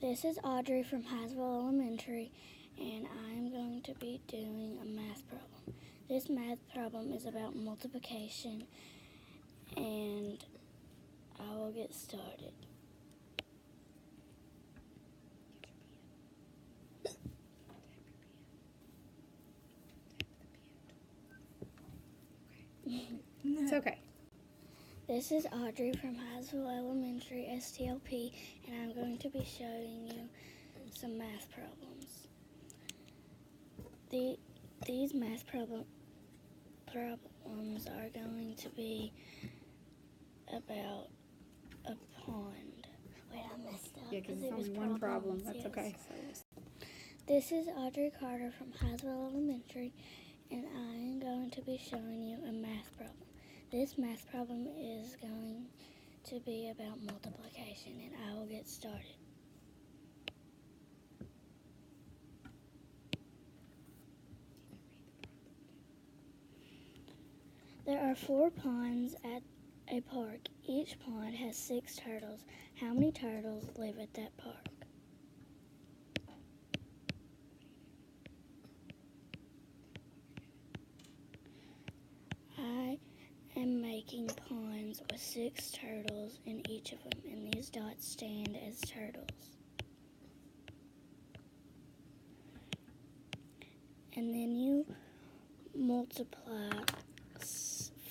This is Audrey from Haswell Elementary, and I'm going to be doing a math problem. This math problem is about multiplication, and I will get started. It's okay. This is Audrey from Haswell Elementary, STLP, and I'm going to be showing you some math problems. These math problems are going to be about a pond. Wait, I messed up. Yeah, because it's only one problem. That's okay. So This is Audrey Carter from Haswell Elementary, and I am going to be showing you a math problem. This math problem is going to be about multiplication, and I will get started. There are 4 ponds at a park. Each pond has 6 turtles. How many turtles live at that park? I am making ponds with 6 turtles in each of them, and these dots stand as turtles. And then you multiply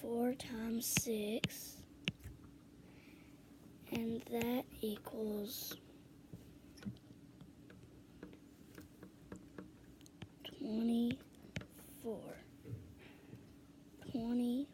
4 times 6, and that equals 24. 24.